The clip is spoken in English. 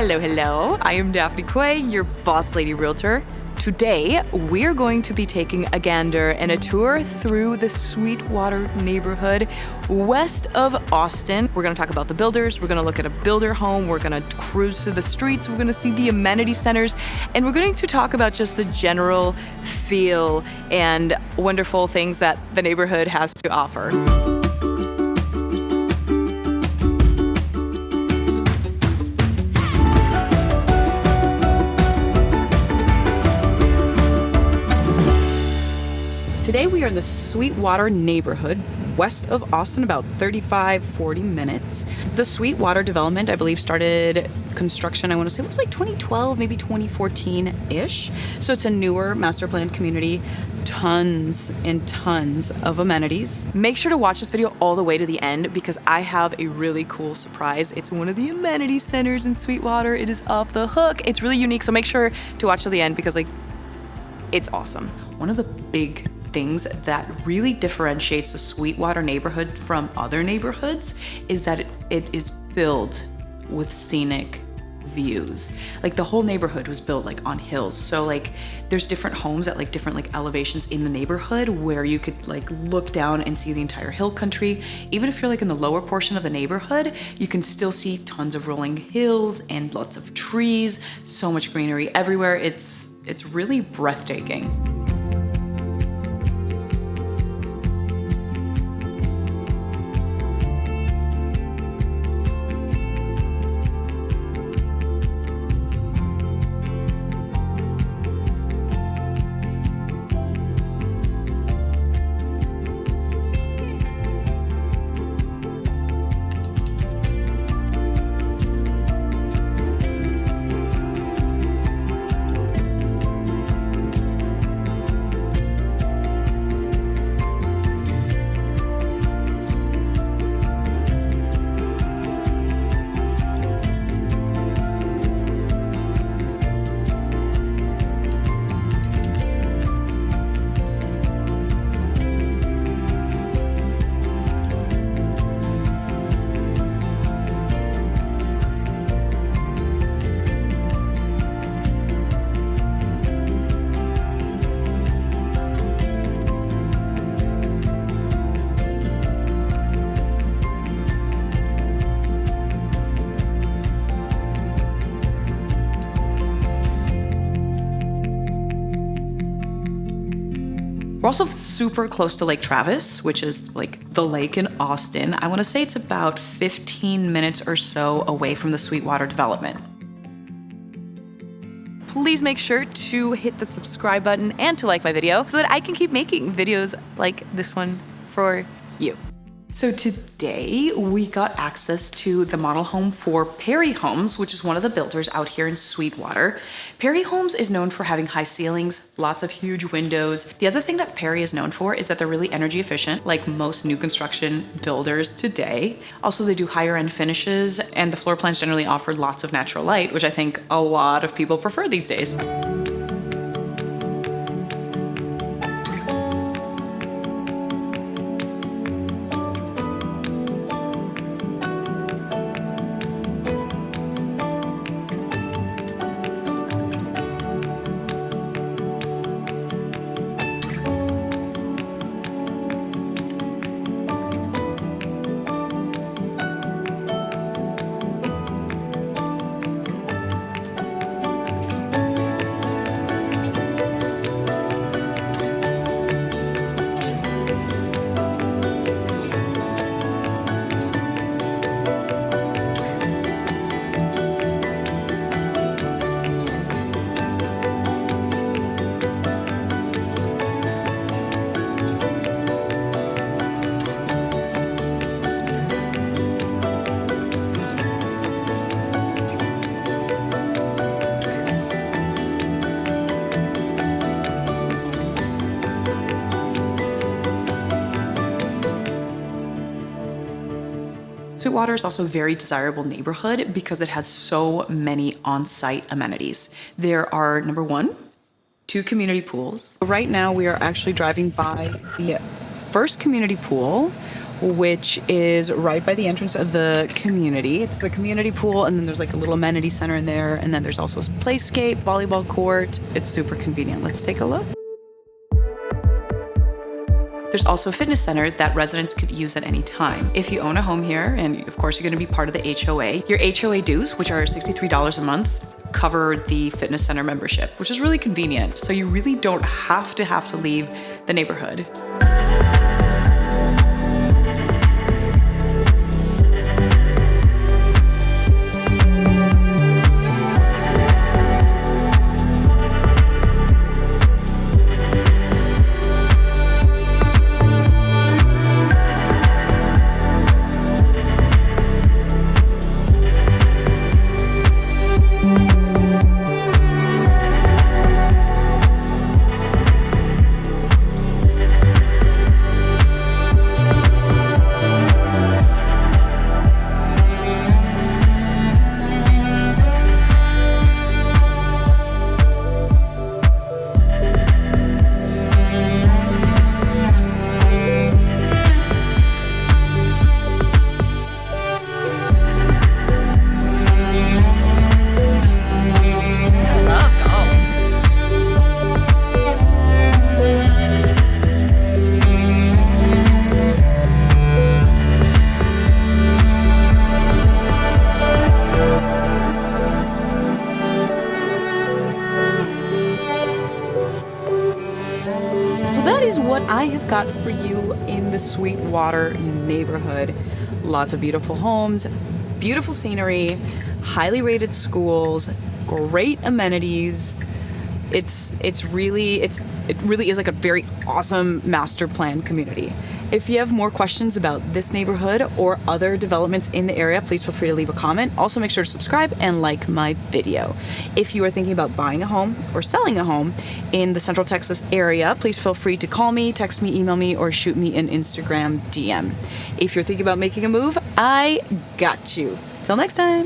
Hello, hello. I am Daphne Quay, your boss lady realtor. Today, we're going to be taking a gander and a tour through the Sweetwater neighborhood west of Austin. We're gonna talk about the builders, we're gonna look at a builder home, we're gonna cruise through the streets, we're gonna see the amenity centers, and we're going to talk about just the general feel and wonderful things that the neighborhood has to offer. Today we are in the Sweetwater neighborhood, west of Austin, about 35-40 minutes. The Sweetwater development, I believe, started construction, I want to say it was like 2012, maybe 2014-ish. So it's a newer master planned community, tons and tons of amenities. Make sure to watch this video all the way to the end because I have a really cool surprise. It's one of the amenity centers in Sweetwater. It is off the hook. It's really unique, so make sure to watch to the end because it's awesome. One of the big things that really differentiates the Sweetwater neighborhood from other neighborhoods is that it is filled with scenic views. Like the whole neighborhood was built like on hills. So like there's different homes at like different like elevations in the neighborhood where you could like look down and see the entire hill country. Even if you're like in the lower portion of the neighborhood, you can still see tons of rolling hills and lots of trees, so much greenery everywhere. It's really breathtaking. We're also super close to Lake Travis, which is like the lake in Austin. I want to say it's about 15 minutes or so away from the Sweetwater development. Please make sure to hit the subscribe button and to like my video so that I can keep making videos like this one for you. So today we got access to the model home for Perry Homes, which is one of the builders out here in Sweetwater. Perry Homes is known for having high ceilings, lots of huge windows. The other thing that Perry is known for is that they're really energy efficient, like most new construction builders today. Also, they do higher end finishes, and the floor plans generally offer lots of natural light, which I think a lot of people prefer these days. Sweetwater is also a very desirable neighborhood because it has so many on-site amenities. There are, number one, 2 community pools. Right now we are actually driving by the first community pool, which is right by the entrance of the community. It's the community pool, and then there's like a little amenity center in there, and then there's also a playscape, volleyball court. It's super convenient. Let's take a look. There's also a fitness center that residents could use at any time. If you own a home here, and of course you're gonna be part of the HOA, your HOA dues, which are $63 a month, cover the fitness center membership, which is really convenient. So you really don't have to leave the neighborhood. So that is what I have got for you in the Sweetwater neighborhood. Lots of beautiful homes, beautiful scenery, highly rated schools, great amenities. It really is like a very awesome master plan community. If you have more questions about this neighborhood or other developments in the area, please feel free to leave a comment. Also, make sure to subscribe and like my video. If you are thinking about buying a home or selling a home in the Central Texas area, please feel free to call me, text me, email me, or shoot me an Instagram DM. If you're thinking about making a move, I got you. Till next time.